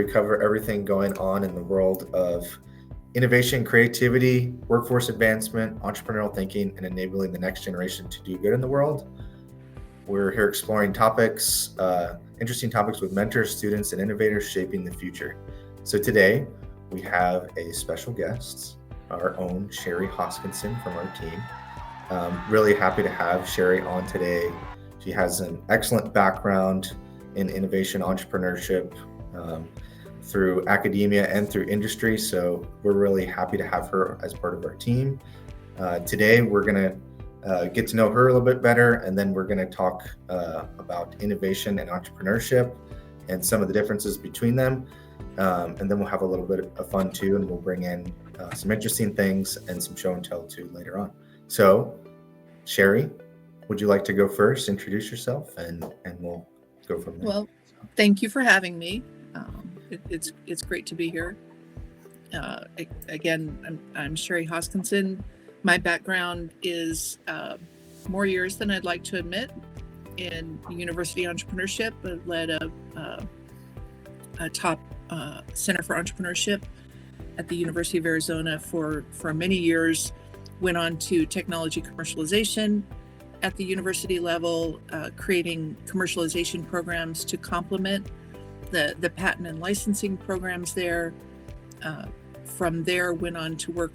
we cover everything going on in the world of innovation, creativity, workforce advancement, entrepreneurial thinking, and enabling the next generation to do good in the world. We're here exploring topics, interesting topics with mentors, students, and innovators shaping the future. So today we have a special guest, our own Sherry Hoskinson from our team. Really happy to have Sherry on today. She has an excellent background in innovation entrepreneurship through academia and through industry. So we're really happy to have her as part of our team. Today, we're going to get to know her a little bit better, and then we're going to talk about innovation and entrepreneurship and some of the differences between them. And then we'll have a little bit of fun too, and we'll bring in some interesting things and some show and tell too later on. So, Sherry, would you like to go first, introduce yourself, and we'll go from there? Well, thank you for having me. It's great to be here. Again, I'm Sherry Hoskinson. My background is more years than I'd like to admit in university entrepreneurship. I led a top Center for Entrepreneurship at the University of Arizona for many years. Went on to technology commercialization at the university level, creating commercialization programs to complement the patent and licensing programs there. From there, went on to work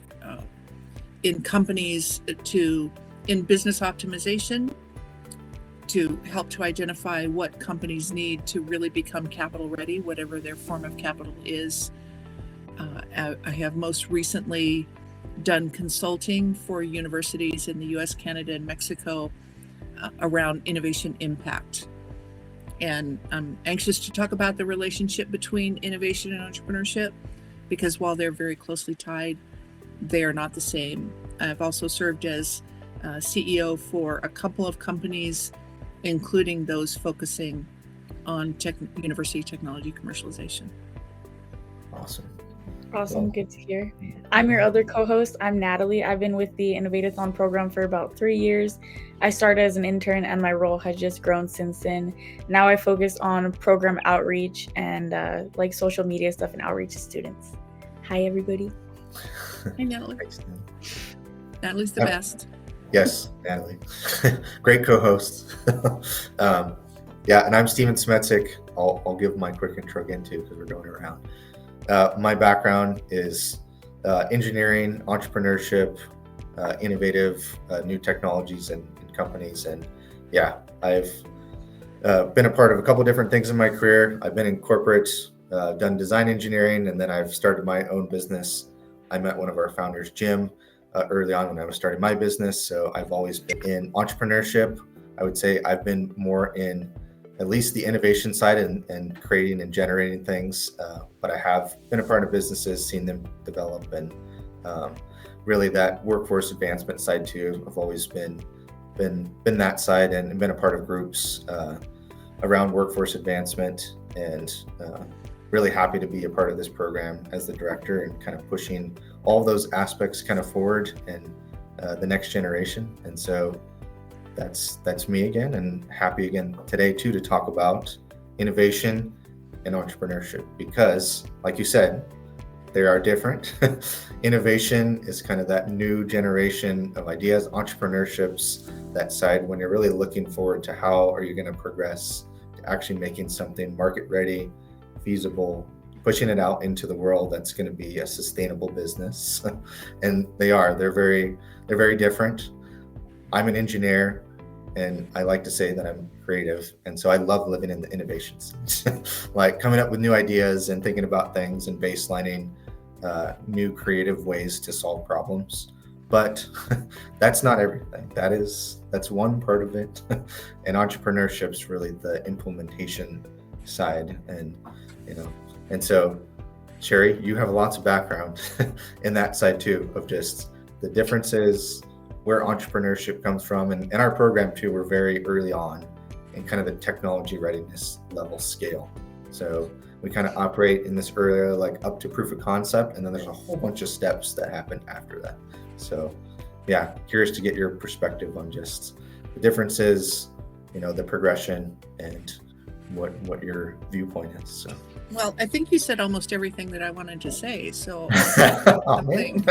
in companies in business optimization to help to identify what companies need to really become capital ready, whatever their form of capital is. I have most recently done consulting for universities in the US, Canada, and Mexico around innovation impact. And I'm anxious to talk about the relationship between innovation and entrepreneurship, because while they're very closely tied, they are not the same. I've also served as CEO for a couple of companies, including those focusing on university technology commercialization. Awesome. Awesome. Good to hear. I'm your other co-host. I'm Natalie. I've been with the Innovate-A-thon program for about 3 years. I started as an intern and my role has just grown since then. Now I focus on program outreach and like social media stuff and outreach to students. Hi, everybody. Hi, Natalie. Natalie's the best. Yes, Natalie. Great co-host. Yeah, and I'm Steven Smetzik. I'll give my quick intro again too, because we're going around. My background is engineering, entrepreneurship, innovative new technologies and companies. And yeah, I've been a part of a couple different things in my career. I've been in corporate, done design engineering, and then I've started my own business. I met one of our founders, Jim, early on when I was starting my business. So I've always been in entrepreneurship. I would say I've been more in at least the innovation side and creating and generating things. But I have been a part of businesses, seen them develop, and really that workforce advancement side too. I've always been that side and been a part of groups around workforce advancement, and really happy to be a part of this program as the director and kind of pushing all those aspects kind of forward and the next generation. And so that's me again, and happy again today too to talk about innovation and entrepreneurship, because like you said, they are different. Innovation is kind of that new generation of ideas. Entrepreneurship's that side when you're really looking forward to how are you going to progress to actually making something market ready, feasible, pushing it out into the world that's going to be a sustainable business. And they're very different. I'm an engineer, and I like to say that I'm creative. And so I love living in the innovations, like coming up with new ideas and thinking about things and baselining new creative ways to solve problems. But that's not everything. That's one part of it. And entrepreneurship's really the implementation side. And so Sherry, you have lots of background in that side too, of just the differences, where entrepreneurship comes from. And in our program too, we're very early on in kind of the technology readiness level scale. So we kind of operate in this earlier, like up to proof of concept, and then there's a whole bunch of steps that happen after that. So yeah, curious to get your perspective on just the differences, the progression, and what your viewpoint is. So. Well, I think you said almost everything that I wanted to say. So Oh, man.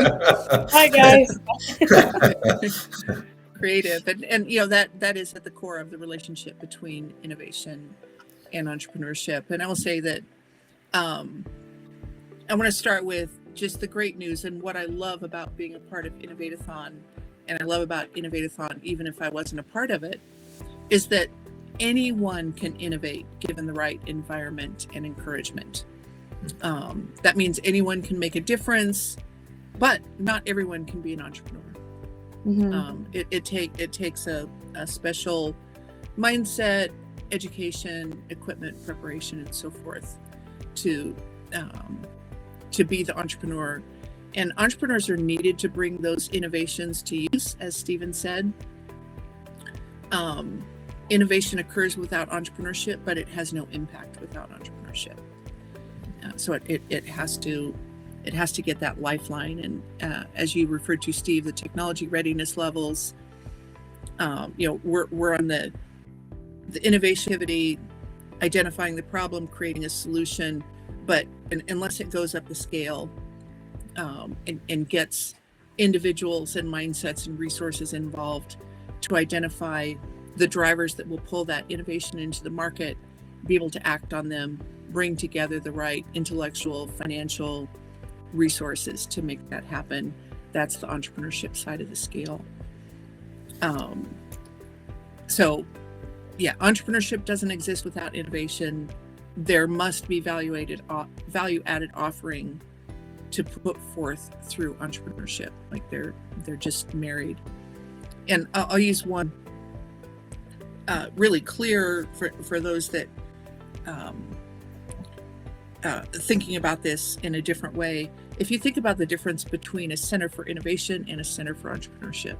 Hi guys. creative, and that is at the core of the relationship between innovation and entrepreneurship. And I will say that I want to start with just the great news and what I love about being a part of Innovate-A-thon, and I love about Innovate-A-thon, even if I wasn't a part of it, is that anyone can innovate given the right environment and encouragement. That means anyone can make a difference, but not everyone can be an entrepreneur. It takes a special mindset, education, equipment, preparation, and so forth to be the entrepreneur. And entrepreneurs are needed to bring those innovations to use, as Stephen said. Innovation occurs without entrepreneurship, but it has no impact without entrepreneurship. So it has to get that lifeline. And as you referred to, Steve, the technology readiness levels. We're on the innovativity, identifying the problem, creating a solution, but unless it goes up the scale and gets individuals and mindsets and resources involved to identify the drivers that will pull that innovation into the market, be able to act on them, bring together the right intellectual, financial resources to make that happen. That's the entrepreneurship side of the scale. Entrepreneurship doesn't exist without innovation. There must be value-added offering to put forth through entrepreneurship. Like they're just married. And I'll use one really clear for those that thinking about this in a different way. If you think about the difference between a Center for Innovation and a Center for Entrepreneurship,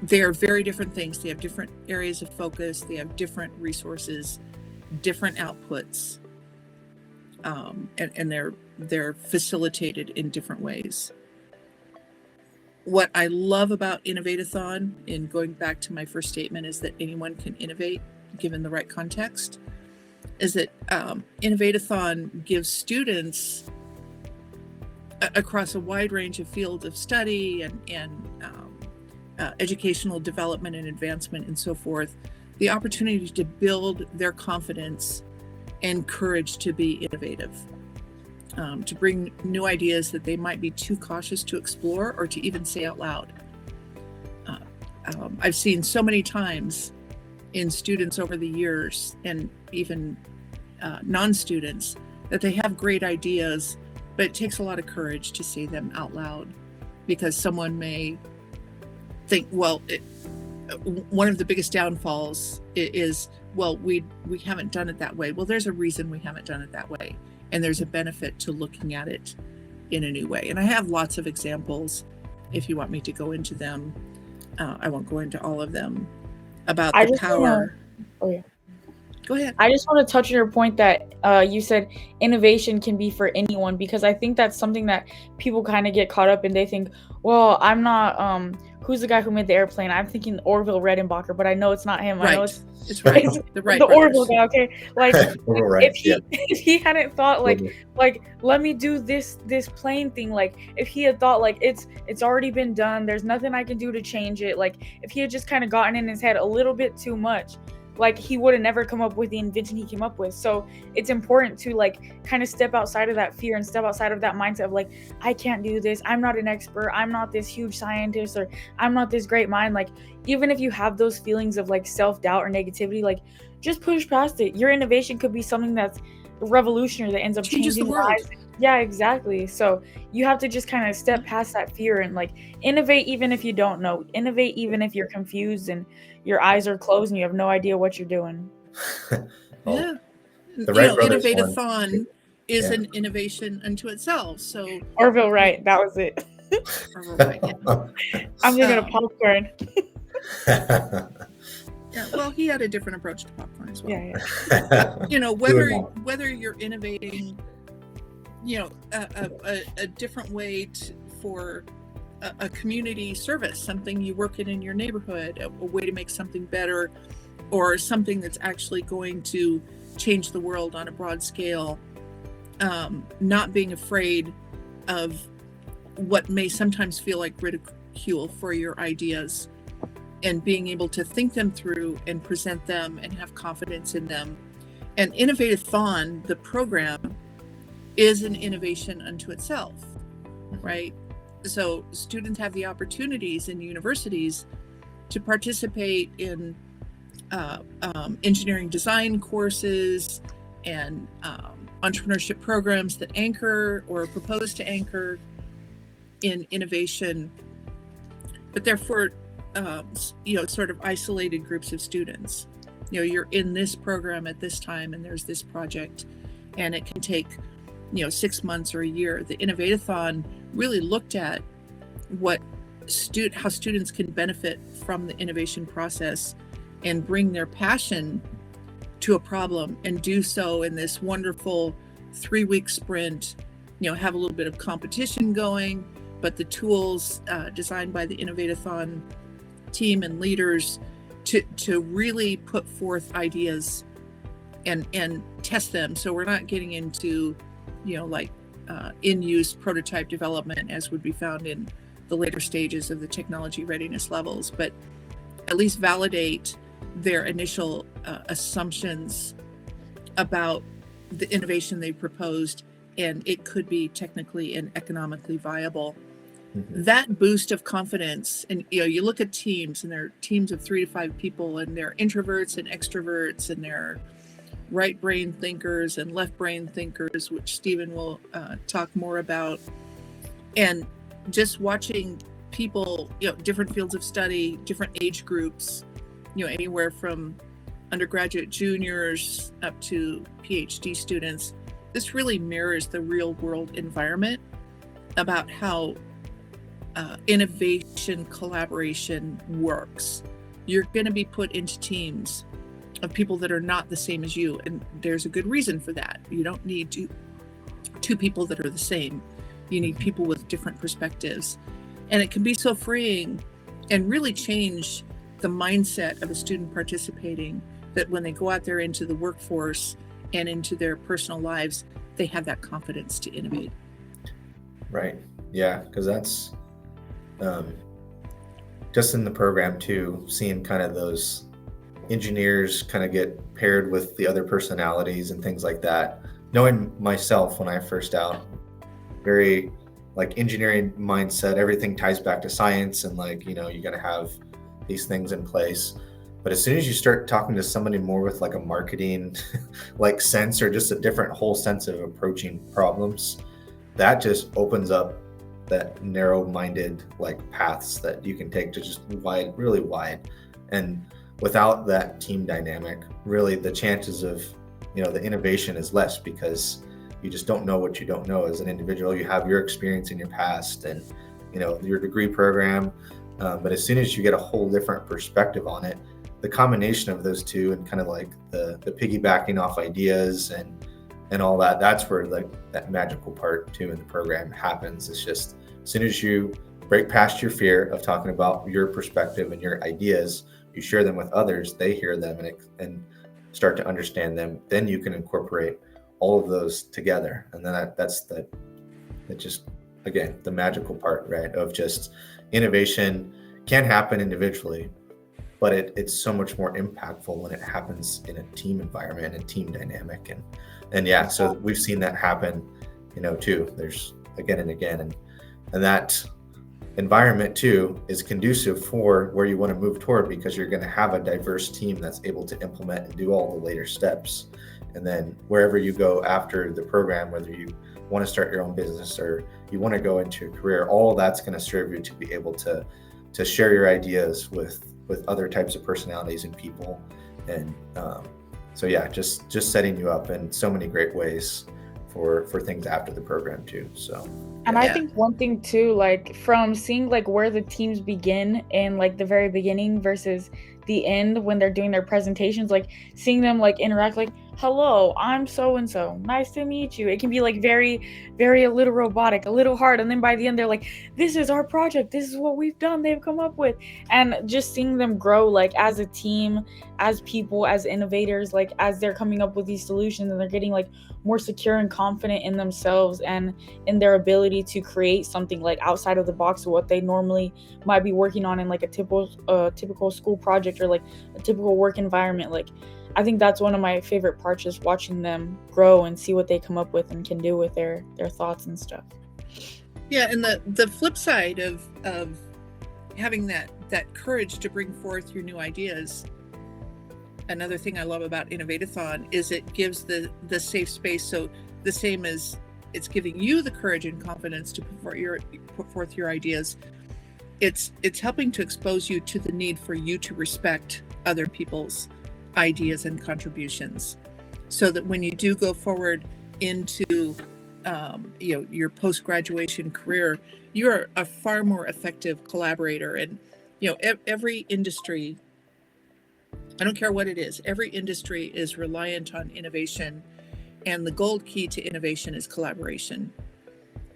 they are very different things. They have different areas of focus. They have different resources, different outputs, and they're facilitated in different ways. What I love about Innovate-A-thon, in going back to my first statement, is that anyone can innovate given the right context, is that Innovate-A-thon gives students across a wide range of fields of study and educational development and advancement and so forth, the opportunity to build their confidence and courage to be innovative. To bring new ideas that they might be too cautious to explore or to even say out loud. I've seen so many times in students over the years, and even non-students, that they have great ideas, but it takes a lot of courage to say them out loud, because someone may think, one of the biggest downfalls is, we haven't done it that way. Well, there's a reason we haven't done it that way. And there's a benefit to looking at it in a new way. And I have lots of examples if you want me to go into them. I won't go into all of them about the power. Go ahead. I just want to touch on your point that you said innovation can be for anyone, because I think that's something that people kind of get caught up in. They think, well, I'm not, who's the guy who made the airplane? I'm thinking Orville Redenbacher, but I know it's not him. Right. I know it's right. The Orville guy, okay? Like, right. if he hadn't thought like let me do this plane thing, like if he had thought like it's already been done, there's nothing I can do to change it, like if he had just kind of gotten in his head a little bit too much, like he would have never come up with the invention he came up with. So it's important to like kind of step outside of that fear and step outside of that mindset of like, I can't do this, I'm not an expert, I'm not this huge scientist, or I'm not this great mind. Like even if you have those feelings of like self-doubt or negativity, like just push past it. Your innovation could be something that's revolutionary that ends up changing the world. lives. Yeah, exactly. So you have to just kind of step past that fear and like innovate even if you don't know. Innovate even if you're confused and your eyes are closed and you have no idea what you're doing. Yeah. Innovate-A-thon is an innovation unto itself. So Orville Wright, that was it. Orville Wright, yeah. I'm thinking of popcorn. Yeah, well, he had a different approach to popcorn as well. Yeah. Whether you're innovating, a different way for a community service, something you work in your neighborhood, a way to make something better, or something that's actually going to change the world on a broad scale. Not being afraid of what may sometimes feel like ridicule for your ideas, and being able to think them through and present them and have confidence in them. And Innovate-A-thon, the program, is an innovation unto itself, right? So students have the opportunities in universities to participate in engineering design courses and entrepreneurship programs that anchor or propose to anchor in innovation, but they're for sort of isolated groups of students. You're in this program at this time, and there's this project, and it can take 6 months or a year. The Innovate-A-thon really looked at how students can benefit from the innovation process and bring their passion to a problem, and do so in this wonderful 3-week sprint. Have a little bit of competition going, but the tools designed by the Innovate-A-thon team and leaders to really put forth ideas and test them. So we're not getting into in-use prototype development as would be found in the later stages of the technology readiness levels, but at least validate their initial assumptions about the innovation they proposed, and it could be technically and economically viable. That boost of confidence, and you look at teams, and they're teams of 3 to 5 people, and they're introverts and extroverts, and they're right brain thinkers and left brain thinkers, which Stephen will talk more about. And just watching people, different fields of study, different age groups, anywhere from undergraduate juniors up to PhD students, this really mirrors the real world environment about how innovation collaboration works. You're going to be put into teams of people that are not the same as you, and there's a good reason for that. You don't need two people that are the same. You need people with different perspectives, and it can be so freeing and really change the mindset of a student participating, that when they go out there into the workforce and into their personal lives, they have that confidence to innovate. Right. Yeah, because that's just in the program too, seeing kind of those engineers kind of get paired with the other personalities and things like that. Knowing myself when I first out, very like engineering mindset, everything ties back to science, and you got to have these things in place. But as soon as you start talking to somebody more with like a marketing like sense, or just a different whole sense of approaching problems, that just opens up that narrow-minded like paths that you can take to just really wide. And without that team dynamic, really the chances of the innovation is less, because you just don't know what you don't know as an individual. You have your experience in your past and your degree program, but as soon as you get a whole different perspective on it, the combination of those two, and kind of like the piggybacking off ideas and all that, that's where that magical part too in the program happens. It's just as soon as you break past your fear of talking about your perspective and your ideas, you share them with others, they hear them and start to understand them, then you can incorporate all of those together. And then that's just, again, the magical part, right? Of just innovation can happen individually, but it's so much more impactful when it happens in a team environment and team dynamic. And yeah, so we've seen that happen, too. There's again and again, and that environment too is conducive for where you want to move toward, because you're going to have a diverse team that's able to implement and do all the later steps. And then wherever you go after the program, whether you want to start your own business or you want to go into a career, all that's going to serve you to be able to share your ideas with other types of personalities and people. And so yeah, just setting you up in so many great ways for things after the program too. So and I think one thing too, like from seeing like where the teams begin in like the very beginning versus the end when they're doing their presentations, like seeing them like interact, like, hello, I'm so and so, nice to meet you. It can be like very, very a little robotic, a little hard, and then by the end they're like, this is our project, this is what we've done, they've come up with. And just seeing them grow, like as a team, as people, as innovators, like as they're coming up with these solutions, and they're getting like more secure and confident in themselves and in their ability to create something like outside of the box of what they normally might be working on in like a typical school project or like a typical work environment. Like I think that's one of my favorite parts, just watching them grow and see what they come up with and can do with their thoughts and stuff. Yeah, and the flip side of having that courage to bring forth your new ideas, another thing I love about Innovate-A-thon is it gives the safe space. So the same as it's giving you the courage and confidence to put forth your ideas, it's helping to expose you to the need for you to respect other people's ideas and contributions, so that when you do go forward into your post-graduation career, you're a far more effective collaborator. And every industry, I don't care what it is, every industry is reliant on innovation, and the gold key to innovation is collaboration.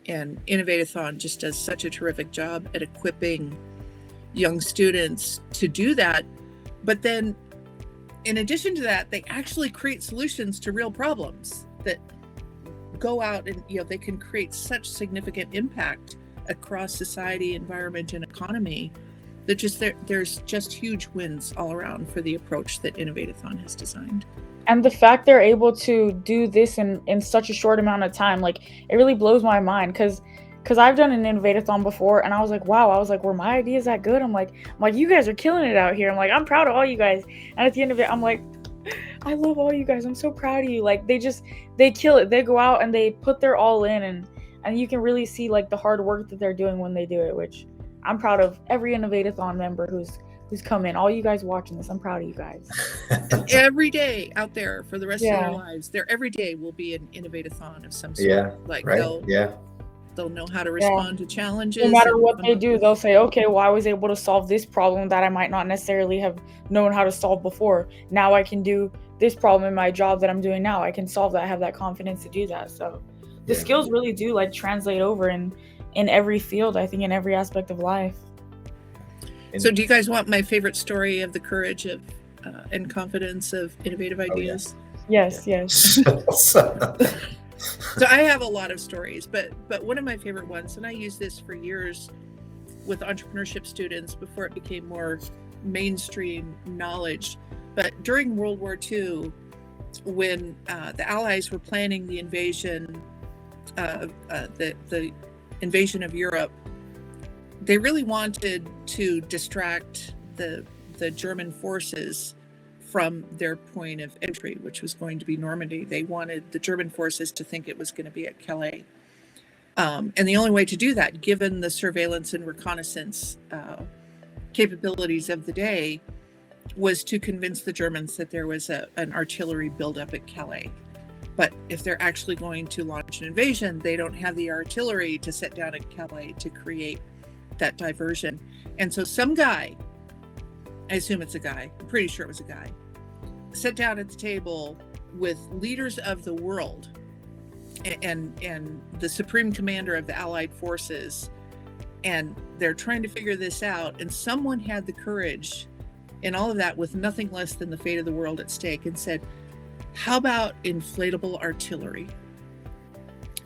And Innovate-A-thon just does such a terrific job at equipping young students to do that. But then in addition to that, they actually create solutions to real problems that go out and they can create such significant impact across society, environment, and economy that just there's just huge wins all around for the approach that Innovate-A-thon has designed. And the fact they're able to do this in such a short amount of time, like it really blows my mind, because I've done an Innovate-A-thon before, and I was like, wow, were my ideas that good? I'm like, you guys are killing it out here. I'm like, I'm proud of all you guys. And at the end of it, I'm like, I love all you guys. I'm so proud of you. Like they kill it. They go out and they put their all in, and you can really see like the hard work that they're doing when they do it, which I'm proud of every Innovate-A-thon member who's come in. All you guys watching this, I'm proud of you guys. Every day out there for the rest of their lives, their every day will be an Innovate-A-thon of some sort. Yeah, like right. They'll know how to respond to challenges. No matter what they do, they'll say, okay, well, I was able to solve this problem that I might not necessarily have known how to solve before. Now I can do this problem in my job that I'm doing now. I can solve that. I have that confidence to do that. So the skills really do like translate over in every field, I think, in every aspect of life. So do you guys want my favorite story of the courage of and confidence of innovative ideas? Yes. So I have a lot of stories, but one of my favorite ones, and I used this for years with entrepreneurship students before it became more mainstream knowledge. But during World War II, when the Allies were planning the invasion of the invasion of Europe, they really wanted to distract the German forces from their point of entry, which was going to be Normandy. They wanted the German forces to think it was going to be at Calais. And the only way to do that, given the surveillance and reconnaissance capabilities of the day, was to convince the Germans that there was an artillery buildup at Calais. But if they're actually going to launch an invasion, they don't have the artillery to set down at Calais to create that diversion. And so some guy, I assume it's a guy, I'm pretty sure it was a guy, sat down at the table with leaders of the world and the supreme commander of the Allied forces, and they're trying to figure this out, and someone had the courage and all of that with nothing less than the fate of the world at stake, and said, how about inflatable artillery?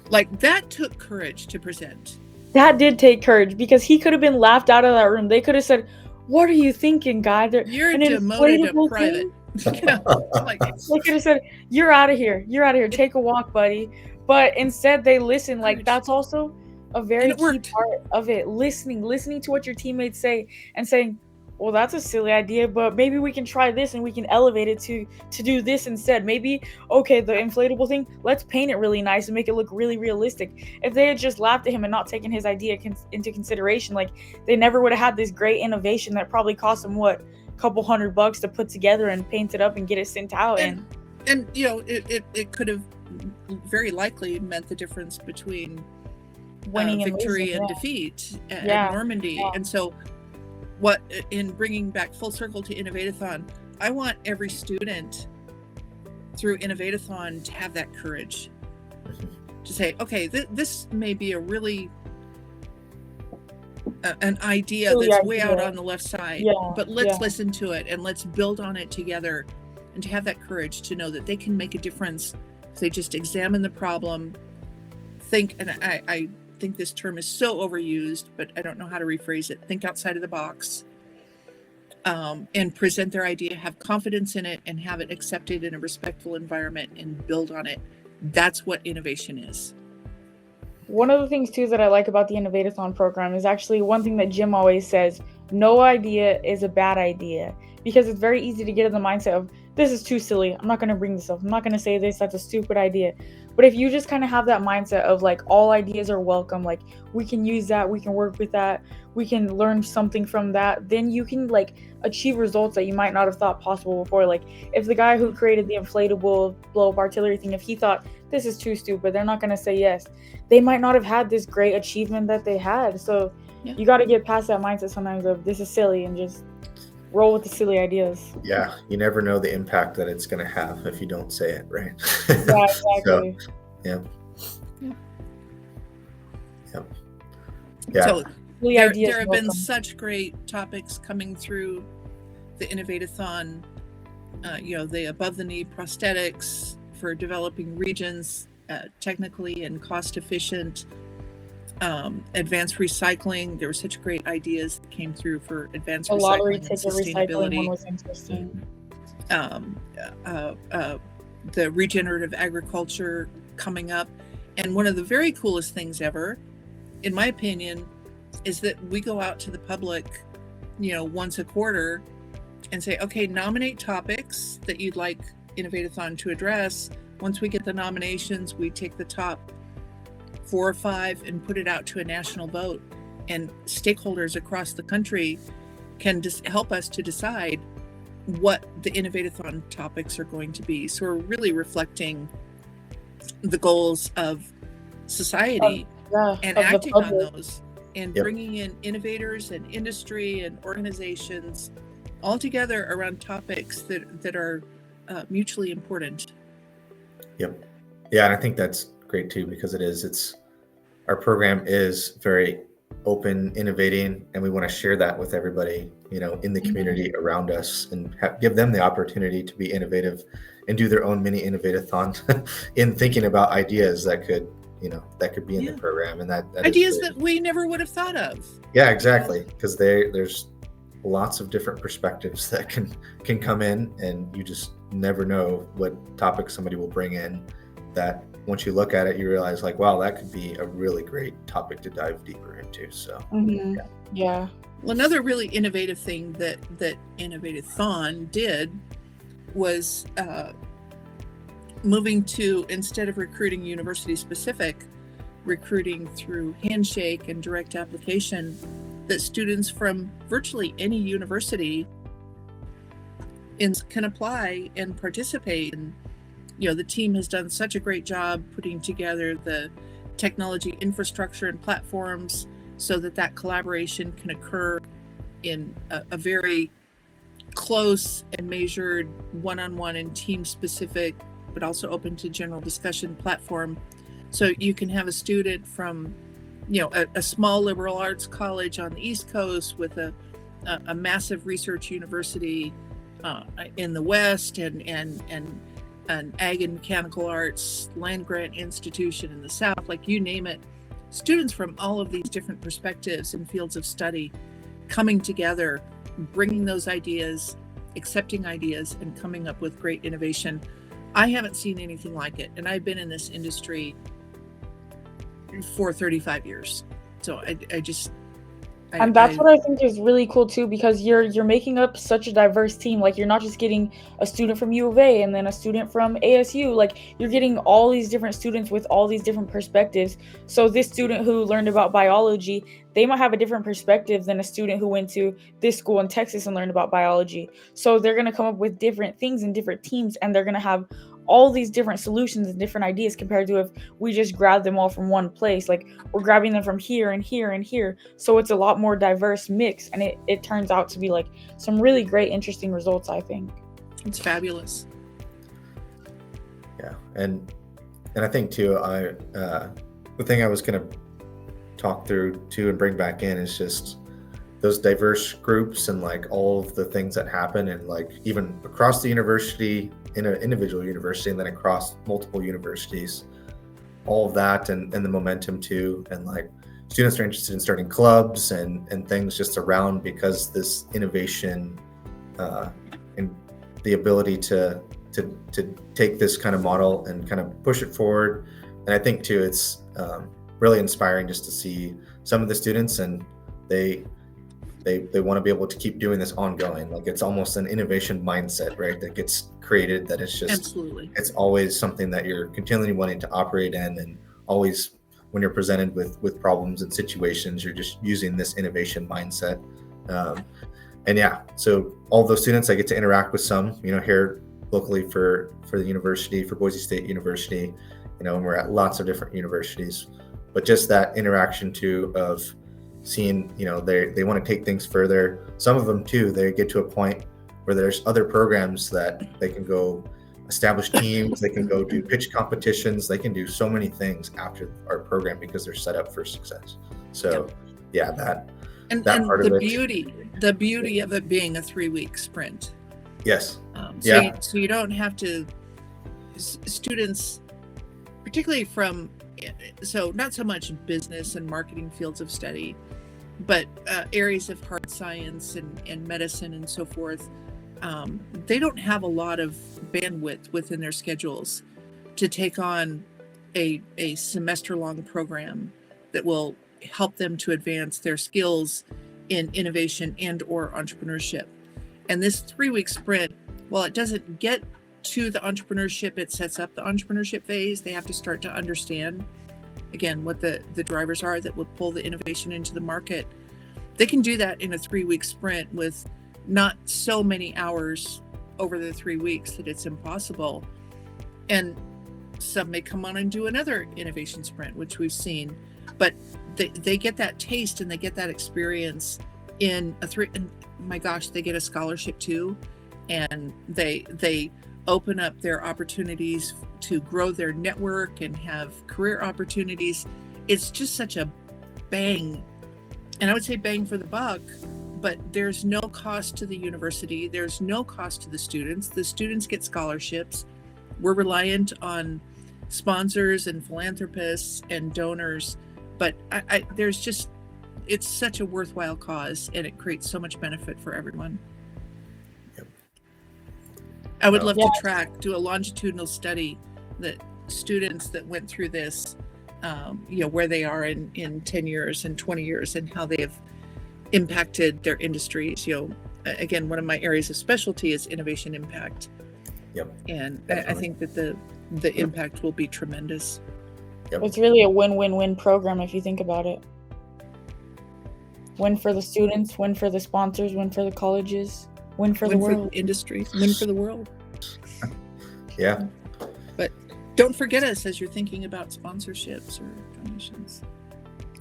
Like, that took courage to present. That did take courage, because he could have been laughed out of that room. They could have said, what are you thinking, guy? You're demoted to private. They could have said, you're out of here. Take a walk, buddy. But instead they listen. Like, that's also a very key part of it. Listening to what your teammates say and saying, well, that's a silly idea, but maybe we can try this and we can elevate it to do this instead. Maybe, okay, the inflatable thing, let's paint it really nice and make it look really realistic. If they had just laughed at him and not taken his idea into consideration, like, they never would have had this great innovation that probably cost them, what, a couple $100 to put together and paint it up and get it sent out. And it could have very likely meant the difference between winning victory and defeat at Normandy. And so what, in bringing back full circle to Innovate-A-thon, I want every student through Innovate-A-thon to have that courage to say, okay, this may be a really an idea that's way out on the left side, but let's listen to it and let's build on it together, and to have that courage to know that they can make a difference if they just examine the problem, think, and I think this term is so overused, but I don't know how to rephrase it, think outside of the box, and present their idea, have confidence in it, and have it accepted in a respectful environment and build on it. That's what innovation is. One of the things too that I like about the Innovate-A-thon program is actually one thing that Jim always says: no idea is a bad idea, because it's very easy to get in the mindset of, this is too silly, I'm not going to bring this up, I'm not going to say this, that's a stupid idea. But if you just kind of have that mindset of like, all ideas are welcome, like we can use that, we can work with that, we can learn something from that, then you can like achieve results that you might not have thought possible before. Like if the guy who created the inflatable blow up artillery thing, if he thought this is too stupid, they're not going to say yes, they might not have had this great achievement that they had. So you got to get past that mindset sometimes of this is silly and just roll with the silly ideas. Yeah, you never know the impact that it's going to have if you don't say it, right? Yeah, exactly. So there have been such great topics coming through the Innovate-A-thon, the above-the-knee prosthetics for developing regions, technically and cost-efficient, advanced recycling. There were such great ideas that came through for advanced recycling and sustainability. One was interesting. The regenerative agriculture coming up. And one of the very coolest things ever, in my opinion, is that we go out to the public, once a quarter and say, okay, nominate topics that you'd like Innovate-A-thon to address. Once we get the nominations, we take the top 4 or 5 and put it out to a national vote, and stakeholders across the country can just help us to decide what the Innovate-A-thon topics are going to be. So we're really reflecting the goals of society and acting on those, and bringing in innovators and industry and organizations all together around topics that are mutually important. Yep. Yeah, and I think that's great too, because it's our program is very open, innovating, and we want to share that with everybody, in the community around us, and give them the opportunity to be innovative and do their own mini Innovate-A-thon in thinking about ideas that could be in the program, and that ideas that we never would have thought of. Yeah, exactly, because there's lots of different perspectives that can come in, and you just never know what topic somebody will bring in that once you look at it, you realize like, wow, that could be a really great topic to dive deeper into. So yeah. Well, another really innovative thing that Innovate-A-thon did was moving to, instead of recruiting university specific, recruiting through handshake and direct application, that students from virtually any university can apply and participate. And the team has done such a great job putting together the technology infrastructure and platforms so that collaboration can occur in a very close and measured one-on-one and team specific, but also open to general discussion platform. So you can have a student from a small liberal arts college on the East Coast with a massive research university in the West, and an ag and mechanical arts land grant institution in the South, like you name it. Students from all of these different perspectives and fields of study coming together, bringing those ideas, accepting ideas, and coming up with great innovation. I haven't seen anything like it, and I've been in this industry for 35 years. So And that's what I think is really cool too, because you're making up such a diverse team. Like you're not just getting a student from U of A and then a student from ASU. Like you're getting all these different students with all these different perspectives. So this student who learned about biology, they might have a different perspective than a student who went to this school in Texas and learned about biology. So they're going to come up with different things in different teams, and they're going to have all these different solutions and different ideas compared to if we just grab them all from one place. Like we're grabbing them from here and here and here. So it's a lot more diverse mix, and it turns out to be like some really great, interesting results, I think. It's fabulous. Yeah. And I think too, the thing I was going to talk through too and bring back in is just those diverse groups and like all of the things that happen, and like even across the university, in an individual university, and then across multiple universities, all of that, and the momentum too. And like students are interested in starting clubs and things just around, because this innovation and the ability to take this kind of model and kind of push it forward. And I think too, it's really inspiring just to see some of the students, and they want to be able to keep doing this ongoing. Like it's almost an innovation mindset, right? That gets created, that it's just, Absolutely. It's always something that you're continually wanting to operate in, and always when you're presented with problems and situations, you're just using this innovation mindset. And yeah, so all those students, I get to interact with some, here locally for the university, for Boise State University, and we're at lots of different universities, but just that interaction too of seeing, they want to take things further. Some of them too, they get to a point where there's other programs that they can go establish teams, they can go do pitch competitions, they can do so many things after our program because they're set up for success. So yeah, that part of it. The beauty of it being a 3-week sprint. Yes. So you don't have to, students, particularly from, so not so much business and marketing fields of study, but areas of hard science and medicine and so forth, they don't have a lot of bandwidth within their schedules to take on a semester-long program that will help them to advance their skills in innovation and or entrepreneurship. And this 3-week sprint, while it doesn't get to the entrepreneurship, it sets up the entrepreneurship phase. They have to start to understand, again, what the drivers are that will pull the innovation into the market. They can do that in a 3-week sprint with not so many hours over the 3 weeks that it's impossible. And some may come on and do another innovation sprint, which we've seen, but they get that taste and they get that experience in and my gosh, they get a scholarship too. And they open up their opportunities to grow their network and have career opportunities. It's just such a bang. And I would say bang for the buck, but there's no cost to the university. There's no cost to the students. The students get scholarships. We're reliant on sponsors and philanthropists and donors, but it's such a worthwhile cause, and it creates so much benefit for everyone. Yep. I would love to do a longitudinal study that students that went through this, where they are in 10 years and 20 years and how they have impacted their industries. Again, one of my areas of specialty is innovation impact. Yep. And I think that the impact will be tremendous. Yep. It's really a win-win-win program if you think about it. Win for the students, win for the sponsors, win for the colleges, win for the world. Win for the industry, win for the world. Yeah. But don't forget us as you're thinking about sponsorships or donations.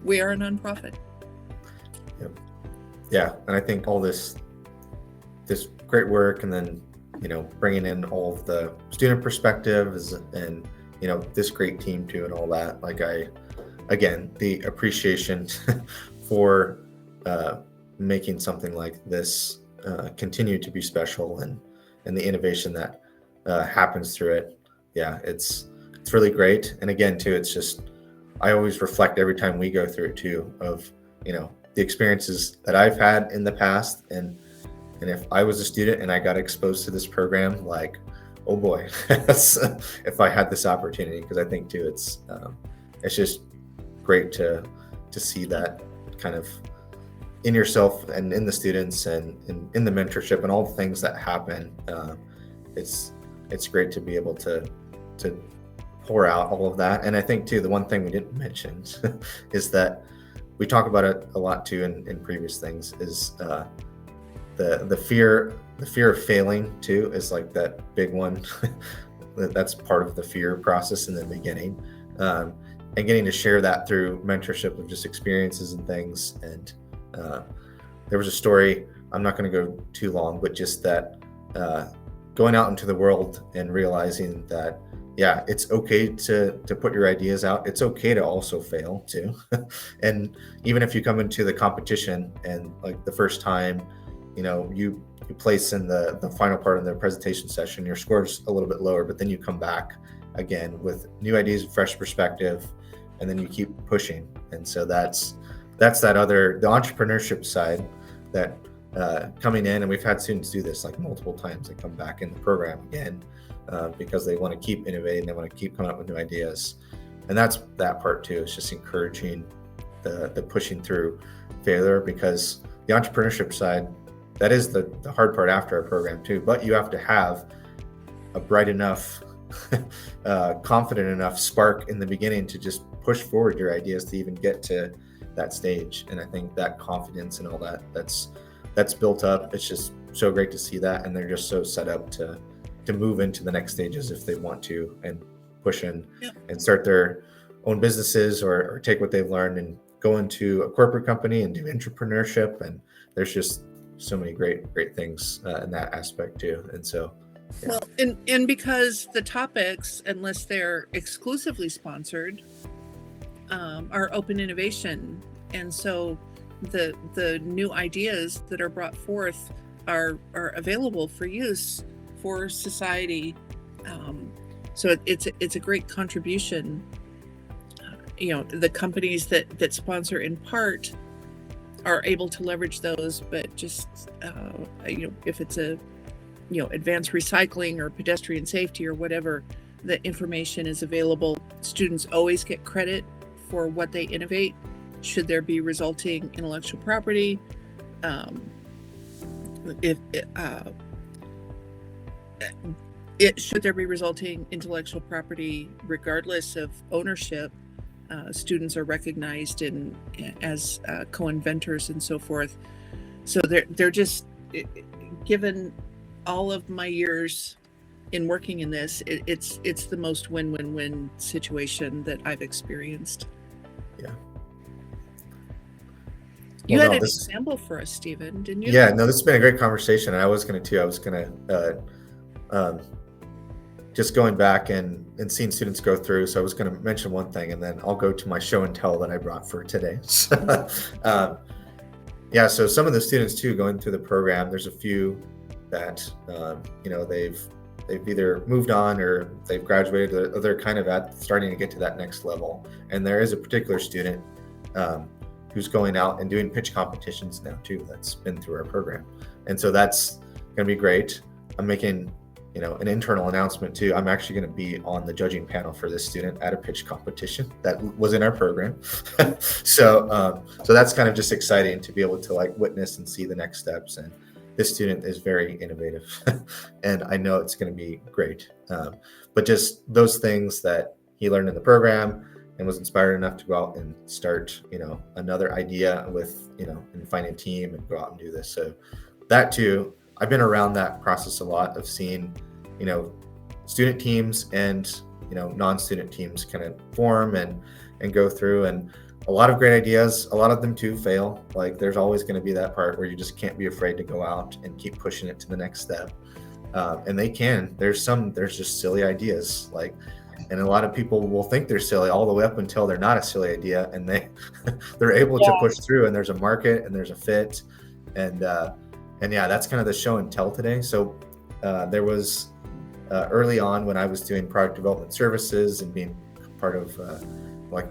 We are a nonprofit. Yep. Yeah, and I think all this great work, and then bringing in all of the student perspectives, and this great team too, and all that. Like again, the appreciation for making something like this continue to be special, and the innovation that happens through it. Yeah, it's really great. And again too, it's just, I always reflect every time we go through it too, of the experiences that I've had in the past, and if I was a student and I got exposed to this program, like, oh boy, if I had this opportunity. Because I think too, it's just great to see that kind of in yourself and in the students and in the mentorship and all the things that happen. It's great to be able to pour out all of that. And I think too, the one thing we didn't mention is that we talk about it a lot too in previous things, is the fear of failing too, is like that big one. that's part of the fear process in the beginning, and getting to share that through mentorship of just experiences and things. And there was a story, I'm not going to go too long, but just that going out into the world and realizing that, yeah, it's okay to put your ideas out. It's okay to also fail too. And even if you come into the competition and like the first time, you place in the final part of the presentation session, your score's a little bit lower, but then you come back again with new ideas, fresh perspective, and then you keep pushing. And so that's the entrepreneurship side that coming in, and we've had students do this like multiple times. They come back in the program again because they want to keep innovating, they want to keep coming up with new ideas. And that's that part too. It's just encouraging the pushing through failure, because the entrepreneurship side, that is the hard part after our program too. But you have to have a bright enough, confident enough spark in the beginning to just push forward your ideas to even get to that stage. And I think that confidence and all that's built up. It's just so great to see that, and they're just so set up to move into the next stages if they want to, and push in and start their own businesses, or take what they've learned and go into a corporate company and do entrepreneurship. And there's just so many great things in that aspect too. And so well, and because the topics, unless they're exclusively sponsored, are open innovation, and so the new ideas that are brought forth are available for use for society. So it's a great contribution. The companies that sponsor in part are able to leverage those, but just if it's a advanced recycling or pedestrian safety or whatever, the information is available. Students always get credit for what they innovate, should there be resulting intellectual property. Should there be resulting intellectual property, regardless of ownership, students are recognized as co-inventors and so forth. So they're just, given all of my years in working in this, it's the most win-win-win situation that I've experienced. Yeah. You had an example for us, Stephen, didn't you? Yeah, no, this has been a great conversation. And I was going to just going back and seeing students go through. So I was going to mention one thing, and then I'll go to my show and tell that I brought for today. Yeah, so some of the students too going through the program, there's a few that they've either moved on or they've graduated, or they're kind of starting to get to that next level. And there is a particular student who's going out and doing pitch competitions now too, that's been through our program. And so that's going to be great. I'm making an internal announcement too. I'm actually going to be on the judging panel for this student at a pitch competition that was in our program. So that's kind of just exciting to be able to witness and see the next steps. And this student is very innovative and I know it's going to be great. But just those things that he learned in the program and was inspired enough to go out and start, another idea with, and find a team and go out and do this. So that too, I've been around that process a lot of seeing, student teams and, non-student teams kind of form and go through, and a lot of great ideas. A lot of them too fail. There's always going to be that part where you just can't be afraid to go out and keep pushing it to the next step. And they can. There's just silly ideas, and a lot of people will think they're silly all the way up until they're not a silly idea, and they're able to push through, and there's a market and there's a fit, and yeah, that's kind of the show and tell today. So there was early on when I was doing product development services and being part of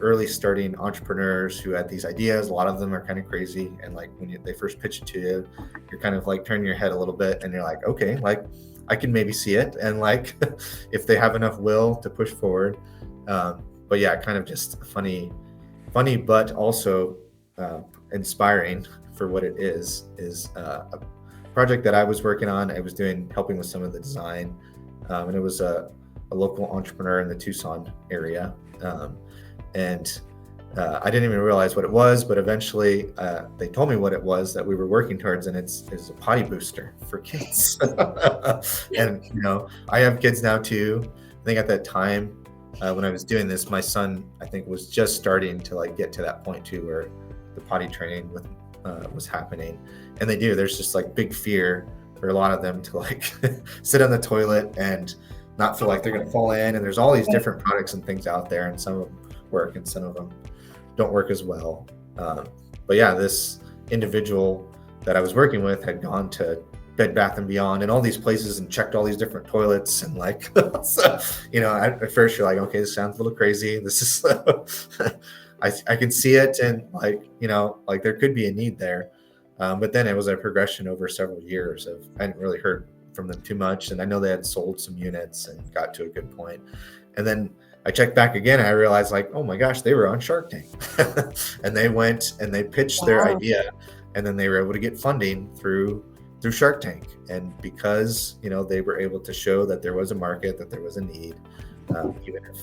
early starting entrepreneurs who had these ideas. A lot of them are kind of crazy, and when they first pitch it to you, you're kind of turning your head a little bit, and you're like, okay, I can maybe see it, and if they have enough will to push forward. But yeah, kind of just funny, but also inspiring for what it is a project that I was working on. I was helping with some of the design, and it was a local entrepreneur in the Tucson area. And I didn't even realize what it was, but eventually they told me what it was that we were working towards, and it's a potty booster for kids. And I have kids now too, I think at that time, when I was doing this, my son, I think, was just starting to like get to that point too, where the potty training was happening. And they do, there's just like big fear for a lot of them to like sit on the toilet and not feel like they're going to fall in. And there's all these different products and things out there, and some of them work and some of them don't work as well. But yeah, this individual that I was working with had gone to Bed Bath & Beyond and all these places and checked all these different toilets and like, so, you know, at first you're like, okay, this sounds a little crazy. This is, I can see it, and like, you know, like there could be a need there. But then it was a progression over several years of, I hadn't really heard from them too much. And I know they had sold some units and got to a good point. And then I checked back again and I realized like, oh my gosh, they were on Shark Tank. And they went and they pitched their idea, and then they were able to get funding through Shark Tank. And because, you know, they were able to show that there was a market, that there was a need, even if,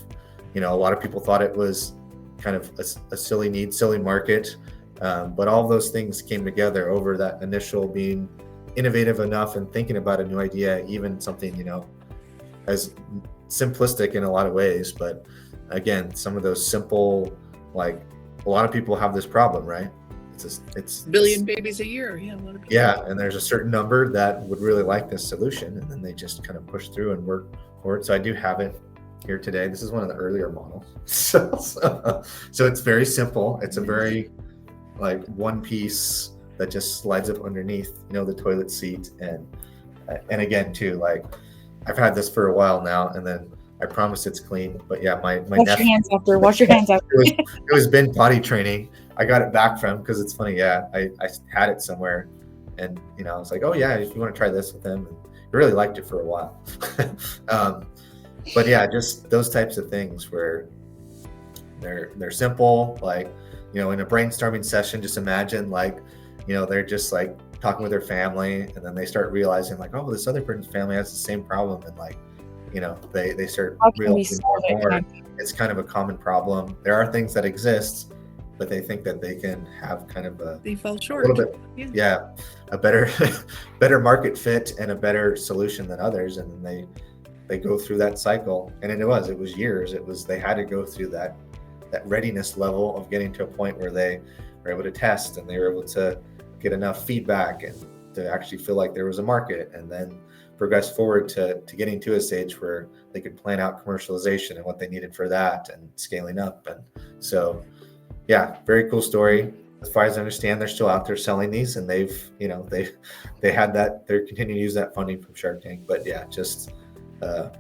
you know, a lot of people thought it was kind of a silly need, silly market. But all of those things came together over that initial being innovative enough and thinking about a new idea, even something, you know, as simplistic in a lot of ways. But again, some of those simple, like a lot of people have this problem, right? It's billion babies a year. Yeah, a lot of people. Yeah, and there's a certain number that would really like this solution, and then they just kind of push through and work for it. So I do have it here today. This is one of the earlier models. So it's very simple. It's a very like one piece that just slides up underneath, you know, the toilet seat. And again too, like I've had this for a while now, and then I promise it's clean. But yeah, my wash your hands after. Wash your hands after. it was been potty training. I got it back from, because it's funny. Yeah, I had it somewhere, and you know, I was like, oh yeah, if you want to try this with them, and I really liked it for a while. But yeah, just those types of things where they're simple. Like, you know, in a brainstorming session, just imagine like, you know, they're just like talking with their family, and then they start realizing like, oh, this other person's family has the same problem, and like, you know, they start realizing more. It's kind of a common problem. There are things that exist, but they think that they can have kind of they fall short. A little bit, a better market fit and a better solution than others, and then they go through that cycle. And it was years. They had to go through that readiness level of getting to a point where they were able to test, and they were able to get enough feedback and to actually feel like there was a market, and then progress forward to getting to a stage where they could plan out commercialization and what they needed for that and scaling up. And so, yeah, very cool story. As far as I understand, they're still out there selling these, and they had that, they're continuing to use that funding from Shark Tank. But yeah, just a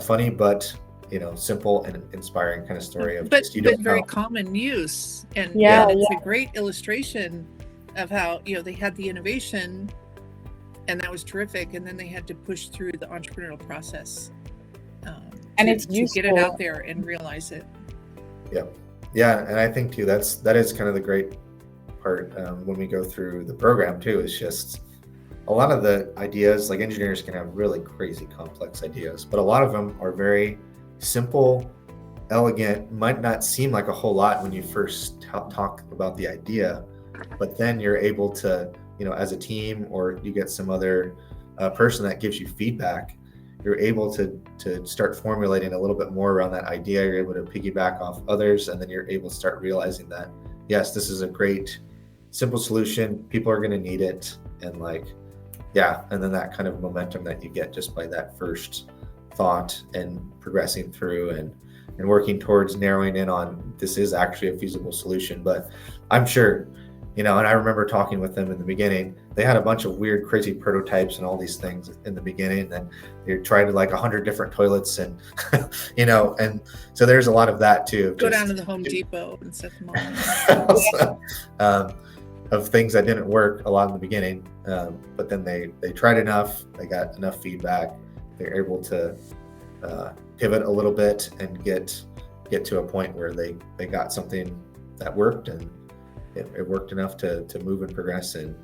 funny but, you know, simple and inspiring kind of story of but very common use. And it's a great illustration of how, you know, they had the innovation, and that was terrific, and then they had to push through the entrepreneurial process to get it out there and realize it. Yeah, and I think too that is kind of the great part when we go through the program too. Is just a lot of the ideas, like engineers can have really crazy complex ideas, but a lot of them are very simple, elegant, might not seem like a whole lot when you first talk about the idea, but then you're able to, you know, as a team, or you get some other person that gives you feedback, you're able to start formulating a little bit more around that idea. You're able to piggyback off others, and then you're able to start realizing that, yes, this is a great, simple solution. People are going to need it. And like, yeah, and then that kind of momentum that you get just by that first thought and progressing through and working towards narrowing in on this is actually a feasible solution. But I'm sure, you know, and I remember talking with them in the beginning, they had a bunch of weird, crazy prototypes and all these things in the beginning, and they tried like 100 different toilets, and you know, and so there's a lot of that too. Go down to the Home Depot and set them on. Of things that didn't work a lot in the beginning, but then they tried enough, they got enough feedback, they're able to pivot a little bit and get to a point where they got something that worked, and it worked enough to move and progress and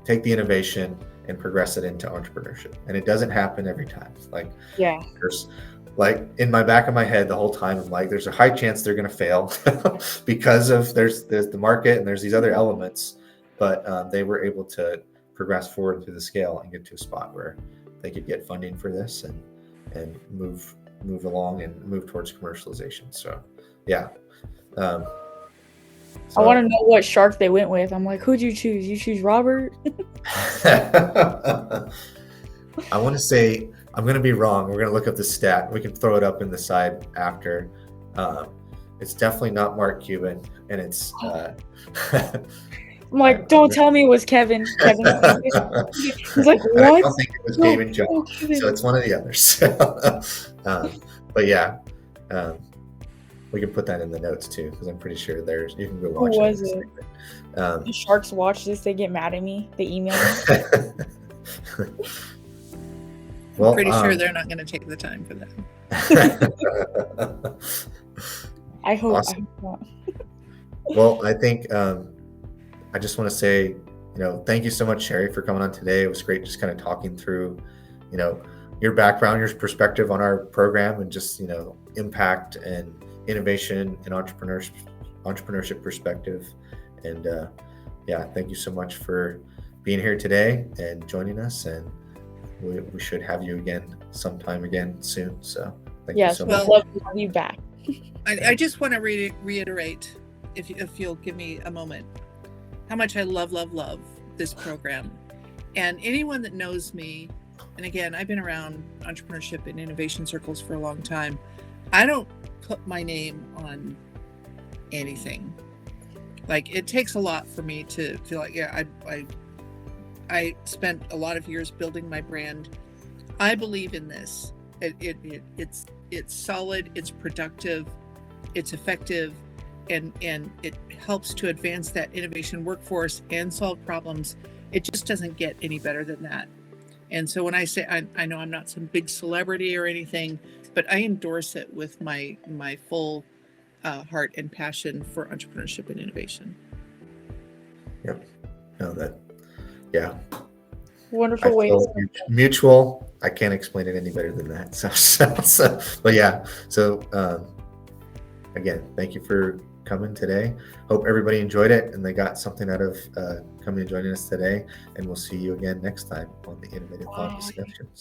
take the innovation and progress it into entrepreneurship. And it doesn't happen every time. Like, there's like in my back of my head the whole time, I'm like, there's a high chance they're going to fail because of there's the market and there's these other elements, but they were able to progress forward through the scale and get to a spot where they could get funding for this. And move along and move towards commercialization. So yeah. I want to know what shark they went with. I'm like, who'd you choose? You choose Robert? I want to say, I'm going to be wrong. We're going to look up the stat. We can throw it up in the side after. It's definitely not Mark Cuban, and it's. I'm like, don't tell me it was Kevin. Kevin. He's like, what? I don't think it was Gabe and John. So it's one of the others. But yeah, we can put that in the notes too, because I'm pretty sure you can go watch it. Who was it? The Sharks watch this. They get mad at me. They email me. I'm pretty sure they're not going to take the time for that. I hope. Awesome. I hope not. Well, I think I just want to say, thank you so much, Sherry, for coming on today. It was great just kind of talking through, your background, your perspective on our program, and just, impact and innovation and entrepreneurship perspective. And thank you so much for being here today and joining us. And we should have you again sometime again soon. So thank you so much. We'd love to have you back. I just want to reiterate, if you'll give me a moment, how much I love this program. And anyone that knows me, and again, I've been around entrepreneurship and innovation circles for a long time, I don't put my name on anything. Like, it takes a lot for me to feel like, I spent a lot of years building my brand. I believe in this. It's solid, it's productive, it's effective, and it helps to advance that innovation workforce and solve problems. It just doesn't get any better than that. And so when I say, I know I'm not some big celebrity or anything, but I endorse it with my full heart and passion for entrepreneurship and innovation. Yep. No, yeah. Wonderful way. Mutual. I can't explain it any better than that. So but yeah. So again, thank you for coming today. Hope everybody enjoyed it and they got something out of coming and joining us today. And we'll see you again next time on the Innovate-A-thon Discussions.